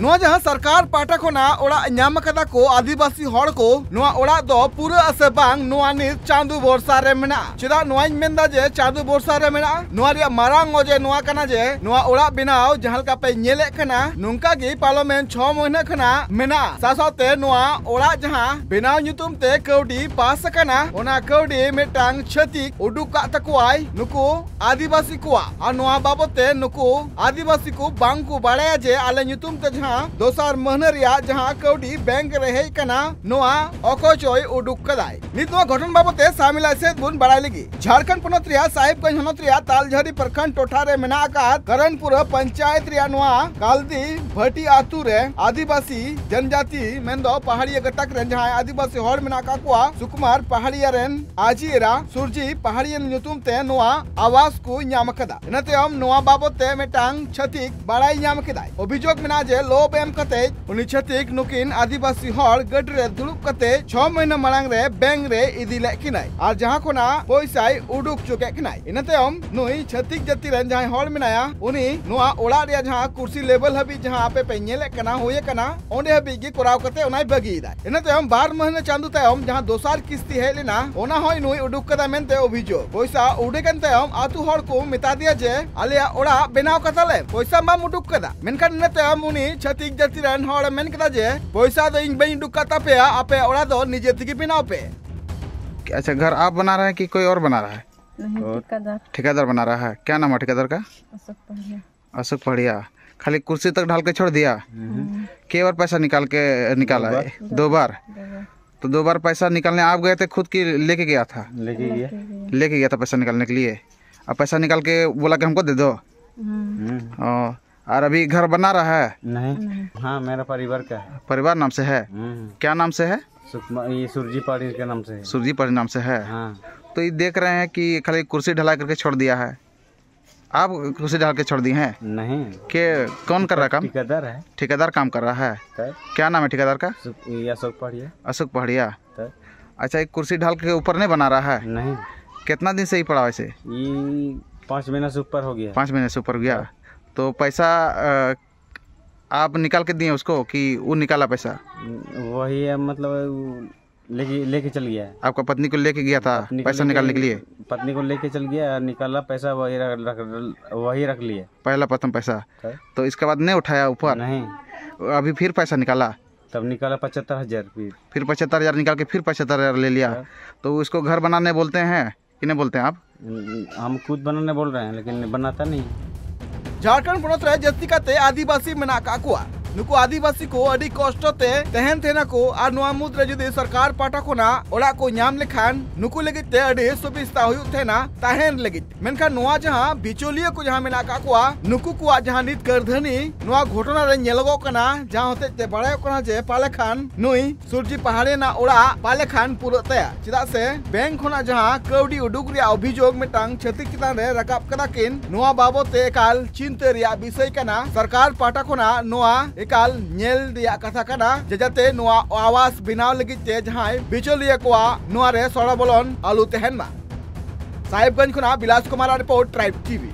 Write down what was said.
नोआ जहां सरकार पाटा खोना ओड़ा ᱧᱟᱢ ᱠᱟᱫᱟ ᱠᱚ आदिवासी हड़ को नोआ ओड़ा दो पूरा असे बांग नोआ नि चांदू बोरसा रे मेना चेदा नोआñ मेंदा जे चांदू बोरसा रे मेना नोआ रे मारांग ओजे नोआ कना जे नोआ ओड़ा बिनाव जहां का पे नेले कना नुंका गे पार्लियामेंट 6 महीना खना मेना सासाते नोआ ओड़ा जहां बिनाव nyutum ते कौडी पास कना ओना कौडी मेटांग छतिक उडुक का तकुआय नुकु आदिवासी कुआ आ नोआ बाबते नुकु आदिवासी को बांग को बाड़ाया जे आले nyutum ते जहां दोसार महीना रिया जहां कौडी बैंक रे हेय कना नोआ अकोचोय उडुक कदाय नित नोआ घटन बाबते सामिला से बुन बाड़ाय लगी झारखंड पोनत रिया साहिबगंज हनत रिया तालझारी प्रखंड टोठा रे मेना का करणपुर पंचायत रिया नोआ कालदी भटी आतु रे आदिवासी जनजाति मेंदो पहाड़िया गटक रे जहां आदिवासी हड़ मेना का कुआ सुकुमार पहाड़िया रेन आजीरा सुरजी पहाड़िया nyutum ते नोआ आवास को ᱧᱟᱢ कदा इनते हम नोआ बाबते मेटांग छतिक बाड़ाय ᱧᱟᱢ केदाय अभियोग मेना जे लोब एम कते उनी छतिक नुकिन आदिवासी हड़ गड रे दुड़ुब कते 6 महीना मांग रे बैंक रे इदी ले किनाय और जहां कोना पैसाय उडुक चुके किनाय इनते हम नुई छतिक जाति रेन जहां हड़ मेनाया उनी नोआ ओड़ा रे जहां कुर्सी लेवल हबी जहां पे पे नेले कना होये कना ओंडे हबी गी कोराव कते ओनाय बगी दा इनते हम 12 महीना चांदू ते हम जहां दोसार किस्ती हे लेना ओना होय नुई उडुक कदा मेनते अभियोग पैसा उडे कनते हम आतु हड़ को मेता दिया जे आलिया ओड़ा बेनाव कताले पैसा मा उडुक कदा मेनखान इनते हम उनी छतिक जाति रेन हड़ मेन कदा जे पैसा दो इन बई उडुक कता पे आपे ओड़ा दो निजे तिगी बिनाव पे। अच्छा, घर आप बना रहे हैं कि कोई और बना रहा है? नहीं, ठेकेदार बना रहा है। क्या नाम है ठेकेदार का? अशोक पढ़िया। खाली कुर्सी तक ढाल के छोड़ दिया। कई बार पैसा निकाला है? 2 बार। तो 2 बार पैसा निकालने आप गए थे, खुद की लेके गया था? लेके गया था पैसा निकालने के लिए। अब पैसा निकाल के बोला कि हमको दे दो। और अभी घर बना रहा है? नहीं। हाँ, मेरा परिवार का है। परिवार नाम से है? क्या नाम से है? ये सुरजी पहाड़ी के नाम से है। सुरजी पहाड़ी नाम से है। हाँ। तो ये देख रहे हैं कि खाली कुर्सी ढला करके छोड़ दिया है। आप कुर्सी ढाल के छोड़ दी हैं? नहीं। के कौन कर रहा काम? ठेकेदार है। ठेकेदार काम कर रहा है। क्या नाम है ठेकेदार का? अशोक पहाड़िया। अशोक पहाड़िया। अच्छा, एक कुर्सी ढाल के ऊपर नहीं बना रहा है? नहीं। कितना दिन से ही पड़ा वैसे? ये 5 महीना से ऊपर हो गया। 5 महीने से ऊपर गया। तो पैसा आप निकाल के दिए उसको कि वो निकाला पैसा? वही है, मतलब लेके चल गया। आपका पत्नी को लेके गया था पैसा निकालने के लिए? पत्नी को लेके चल गया, निकाला पैसा वही रख लिए। पहला प्रथम पैसा। तो इसके बाद नहीं उठाया ऊपर? नहीं। अभी फिर पैसा निकाला? तब निकाला 75,000। फिर 75,000 निकाल के फिर 75,000 ले लिया। तो उसको घर बनाने बोलते हैं कि नहीं बोलते हैं आप? हम खुद बनाने बोल रहे हैं, लेकिन बनाता नहीं। झारखंड पोनत रे जस्ती काते आदिवासी मेना का कुआ नुकु आदिवासी को अडी कष्टते तहन तेना को आ नोआ मुद्रे जदि सरकार पाटा कोना ओड़ा को ᱧᱟᱢ लेखान नुकु लगित ते अडी सुबिस्ता हुयु थेना तहन लगित मेनखान नोआ जहां बिचोलिया को जहां मेना का कुआ नुकु कुआ जहां नित करधनी नोआ घटना रे नेलगो कना जहां होते ते बड़ाय कना जे पालेखान नुई सुरजी पहाड़ी ना ओड़ा पालेखान पुरते चिदा से बैंक खोना जहां कौडी उडुक रे अभियोग मेटांग छतिक चितान रे रकाब कदा किन नोआ बाबते एकाल चिंता रिया विषय कना सरकार पाटा कोना नोआ एकाल नेल दिया कथा कना जजाते नोआ आवास बिनाव लगित ते जहां बिचोलिया कोआ नोआ रे सड़ा बोलन आलू तहन मा। साहिबगंज खुना Bilas Kumar report tribe TV.